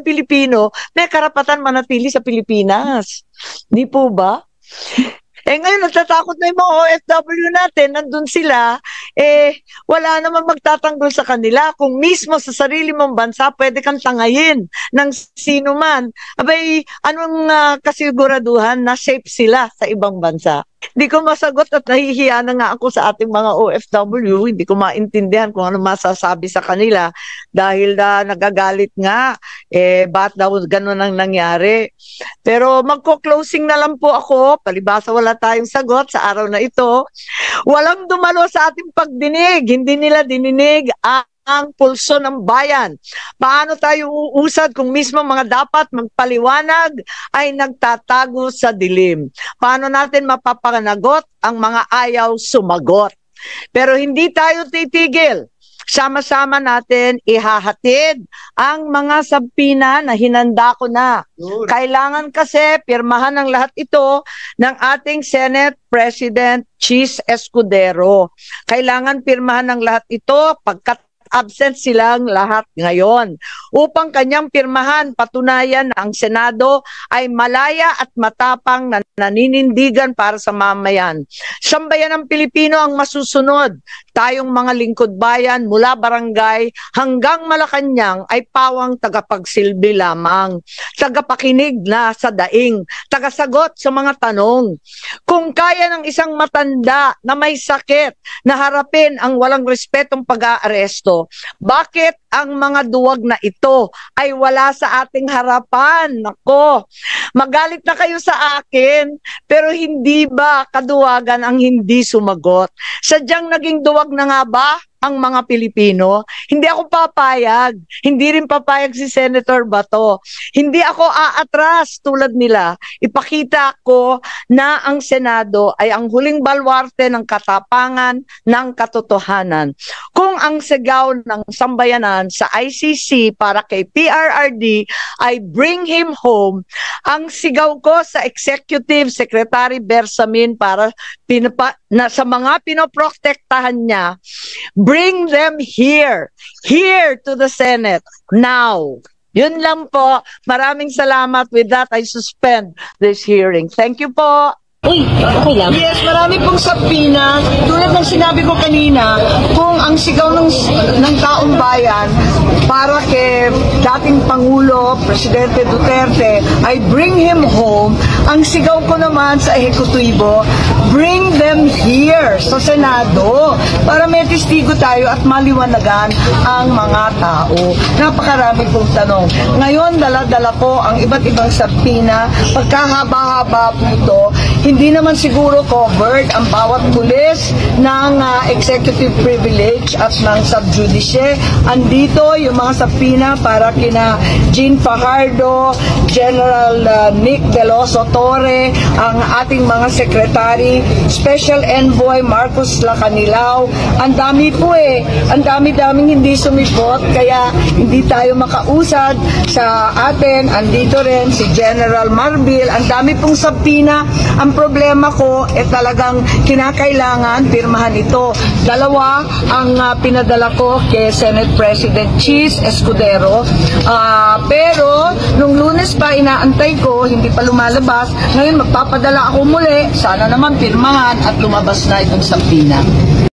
ng Pilipino, may karapatan manatili sa Pilipinas. Di po ba? Eh ngayon, natatakot na yung mga OFW natin, nandun sila, wala naman magtatanggol sa kanila. Kung mismo sa sarili mong bansa, pwede kang tangayin ng sino man. Abay, anong kasiguraduhan na safe sila sa ibang bansa? Hindi ko masagot at nahihiya na nga ako sa ating mga OFW. Hindi ko maintindihan kung ano masasabi sa kanila dahil nagagalit nga. Ba't daw ganun ang nangyari? Pero magko-closing na lang po ako. Palibasa wala tayong sagot sa araw na ito. Walang dumalo sa ating pagdinig. Hindi nila dininig ang pulso ng bayan. Paano tayo uusad kung mismo mga dapat magpaliwanag ay nagtatago sa dilim? Paano natin mapapanagot ang mga ayaw sumagot? Pero hindi tayo titigil. Sama-sama natin ihahatid ang mga sabpina na hinanda ko na. Kailangan kasi pirmahan ng lahat ito ng ating Senate President Chis Escudero. Kailangan pirmahan ng lahat ito pagkat absent silang lahat ngayon. Upang kanyang pirmahan, patunayan na ang Senado ay malaya at matapang na naninindigan para sa mamayan. Sambayan ng Pilipino ang masusunod. Tayong mga lingkod bayan mula barangay hanggang Malacanang ay pawang tagapagsilbi lamang. Tagapakinig na sa daing. Tagasagot sa mga tanong. Kung kaya ng isang matanda na may sakit na harapin ang walang respetong pag-aaresto, bakit ang mga duwag na ito ay wala sa ating harapan? Nako, magalit na kayo sa akin, pero hindi ba kaduwagan ang hindi sumagot? Sadyang naging duwag na nga ba ang mga Pilipino? Hindi ako papayag. Hindi rin papayag si Senator Bato. Hindi ako aatras tulad nila. Ipakita ko na ang Senado ay ang huling balwarte ng katapangan ng katotohanan. Kung ang sigaw ng sambayanan sa ICC para kay PRRD ay bring him home, ang sigaw ko sa Executive Secretary Bersamin para sa mga pinoprotektahan niya, bring them here to the Senate now. Yun lang po. Maraming salamat. With that, I suspend this hearing. Thank you po. Uy, okay lang. Yes, marami pong sabpina. Tulad ng sinabi ko kanina, kung ang sigaw ng taong bayan para kay dating Pangulo, Presidente Duterte, ay bring him home, ang sigaw ko naman sa ehekutibo, bring them here sa Senado para may testigo tayo at maliwanagan ang mga tao. Napakarami pong tanong. Ngayon, dala-dala ko ang iba't ibang sabpina. Pagkahaba-haba po ito, hindi naman siguro covered ang bawat pulis ng executive privilege at ng subjudice. Andito yung mga sabpina para kina Jean Fajardo, General Nick Veloso Torre, ang ating mga secretary, Special Envoy Marcos Lacanilao. Ang dami po ang dami-daming hindi sumipot, kaya hindi tayo makausad sa atin. Andito rin si General Marbil. Ang dami pong sabpina. Ang problema ko talagang kinakailangan pirmahan ito. Dalawa ang pinadala ko kay Senate President Chis Escudero. Pero nung Lunes pa inaantay ko, hindi pa lumalabas. Ngayon magpapadala ako muli. Sana naman pirmahan at lumabas na itong sabpina.